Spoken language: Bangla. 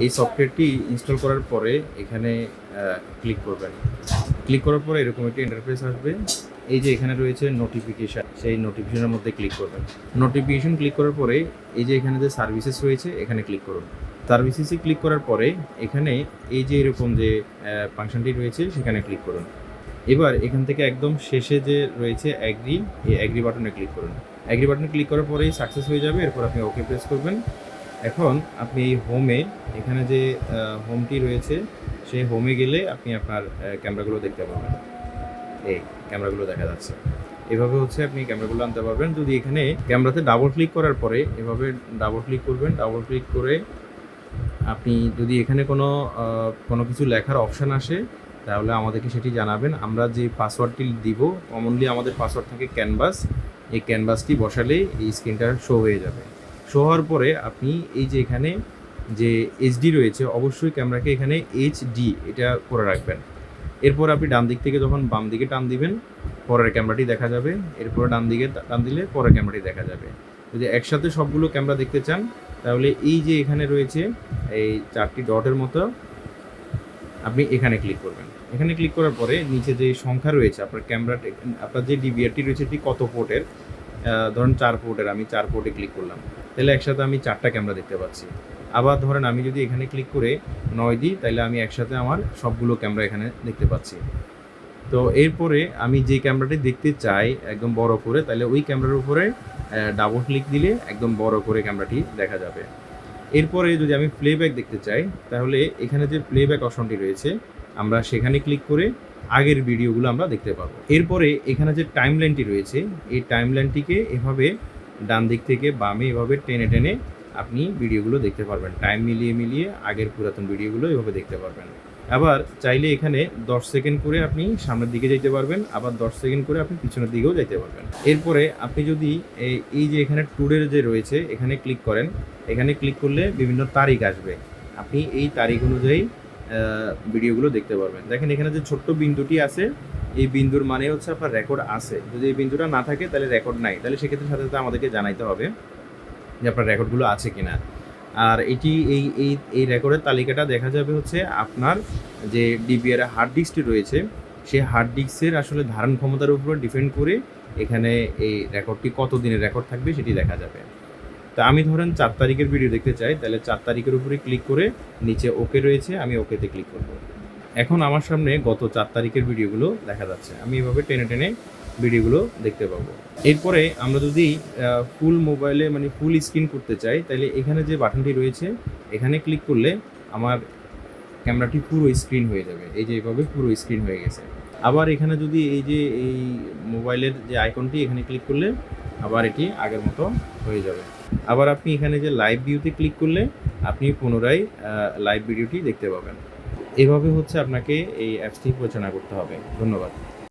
এই সফটওয়্যারটি ইনস্টল করার পরে এখানে ক্লিক করবেন। ক্লিক করার পরে এরকম একটি ইন্টারফেস আসবে। এই যে এখানে রয়েছে নোটিফিকেশান, সেই নোটিফিকেশনের মধ্যে ক্লিক করবেন। নোটিফিকেশন ক্লিক করার পরে এই যে এখানে যে সার্ভিসেস রয়েছে এখানে ক্লিক করুন। সার্ভিসেসে ক্লিক করার পরে এখানে এই যে এরকম যে ফাংশনটি রয়েছে সেখানে ক্লিক করুন। এবার এখান থেকে একদম শেষে যে রয়েছে অ্যাগ্রি, এই অ্যাগ্রি বাটনে ক্লিক করুন। অ্যাগ্রি বাটনে ক্লিক করার পরেই সাকসেস হয়ে যাবে। এরপর আপনি ওকে প্রেস করবেন। এখন আপনি এই হোমে এখানে যে হোমটি রয়েছে সেই হোমে গেলে আপনি আপনার ক্যামেরাগুলো দেখতে পাবেন। এই ক্যামেরাগুলো দেখা যাচ্ছে। এভাবে হচ্ছে আপনি ক্যামেরাগুলো আনতে পারবেন। যদি এখানে ক্যামেরাতে ডাবল ক্লিক করার পরে এভাবে ডাবল ক্লিক করবেন। ডাবল ক্লিক করে আপনি যদি এখানে কোনো কিছু লেখার অপশান আসে তাহলে আমাদেরকে সেটি জানাবেন। আমরা যে পাসওয়ার্ডটি দিব, কমনলি আমাদের পাসওয়ার্ড থাকে ক্যানভাস। এই ক্যানভাসটি বসালেই এই স্ক্রিনটা শো হয়ে যাবে। শো হওয়ার পরে আপনি এই যে এখানে যে এইচডি রয়েছে, অবশ্যই ক্যামেরাকে এখানে এইচডি এটা করে রাখবেন। এরপর আপনি ডান দিক থেকে যখন বাম দিকে টান দিবেন পরের ক্যামেরাটি দেখা যাবে। এরপর ডান দিকে টান দিলে পরের ক্যামেরাটি দেখা যাবে। যদি একসাথে সবগুলো ক্যামেরা দেখতে চান তাহলে এই যে এখানে রয়েছে এই 4টি ডটের মতো, আপনি এখানে ক্লিক করবেন। এখানে ক্লিক করার পরে নিচে যে সংখ্যা রয়েছে আপনার ক্যামেরাটি, আপনার যে ডিভিআরটি রয়েছে এটি কত পোর্টের, ধরুন 4 পোর্টের, আমি 4 পোর্টে ক্লিক করলাম, তাহলে একসাথে আমি 4টা ক্যামেরা দেখতে পাচ্ছি। আবার ধরেন আমি যদি এখানে ক্লিক করে 9 দিই তাহলে আমি একসাথে আমার সবগুলো ক্যামেরা এখানে দেখতে পাচ্ছি। তো এরপরে আমি যে ক্যামেরাটি দেখতে চাই একদম বড় করে, তাহলে ওই ক্যামেরার উপরে ডাবল ক্লিক দিলে একদম বড় করে ক্যামেরাটি দেখা যাবে। এরপরে যদি আমি প্লেব্যাক দেখতে চাই তাহলে এখানে যে প্লেব্যাক অপশনটি রয়েছে আমরা সেখানে ক্লিক করে আগের ভিডিওগুলো আমরা দেখতে পাবো। এরপরে এখানে যে টাইমলাইনটি রয়েছে এই টাইমলাইনটিকে এভাবে ডান দিক থেকে বামে এভাবে টেনে টেনে আপনি ভিডিওগুলো দেখতে পারবেন। টাইম মিলিয়ে মিলিয়ে আগের পুরাতন ভিডিওগুলো এভাবে দেখতে পারবেন। আবার চাইলে এখানে 10 সেকেন্ড করে আপনি সামনের দিকে যেতে পারবেন, আবার 10 সেকেন্ড করে আপনি পিছনের দিকেও যেতে পারবেন। এরপরে আপনি যদি এই যে এখানে ট্যুরের যে রয়েছে এখানে ক্লিক করেন, এখানে ক্লিক করলে বিভিন্ন তারিখ আসবে। আপনি এই তারিখ অনুযায়ী ভিডিওগুলো দেখতে পারবেন। দেখেন এখানে যে ছোট্ট বিন্দুটি আছে এই বিন্দুর মানে হচ্ছে আপনার রেকর্ড আছে। যদি এই বিন্দুটা না থাকে তাহলে রেকর্ড নাই, তাহলে সেক্ষেত্রে সাথে সাথে আমাদেরকে জানাইতে হবে যে আপনার রেকর্ডগুলো আছে কিনা। আর এটি এই রেকর্ডের তালিকাটা দেখা যাবে হচ্ছে আপনার যে ডিবিআর হার্ড ডিস্কটি রয়েছে সেই হার্ড ডিস্কের আসলে ধারণ ক্ষমতার উপর ডিপেন্ড করে এখানে এই রেকর্ডটি কত দিনের রেকর্ড থাকবে সেটি দেখা যাবে। তা আমি ধরেন 4 তারিখের ভিডিও দেখতে চাই, তাহলে 4 তারিখের উপরে ক্লিক করে নিচে ওকে রয়েছে, আমি ওকেতে ক্লিক করব। এখন আমার সামনে গত 4 তারিখের ভিডিওগুলো দেখা যাচ্ছে। আমি এভাবে টেনে টেনে ভিডিওগুলো দেখতে পাবো। এরপরে আমরা যদি ফুল মোবাইলে মানে ফুল স্ক্রিন করতে চাই তাহলে এখানে যে বাটনটি রয়েছে এখানে ক্লিক করলে আমার ক্যামেরাটি পুরো স্ক্রিন হয়ে যাবে। এই যে এভাবে পুরো স্ক্রিন হয়ে গেছে। আবার এখানে যদি এই যে এই মোবাইলের যে আইকনটি এখানে ক্লিক করলে আবার এটি আগের মতো হয়ে যাবে। আবার আপনি এখানে যে লাইভ ভিউতে ক্লিক করলে আপনি পুনরায় লাইভ ভিডিওটি দেখতে পাবেন। এভাবে হচ্ছে আপনাকে এই অ্যাপসটি পরিচালনা করতে হবে। ধন্যবাদ।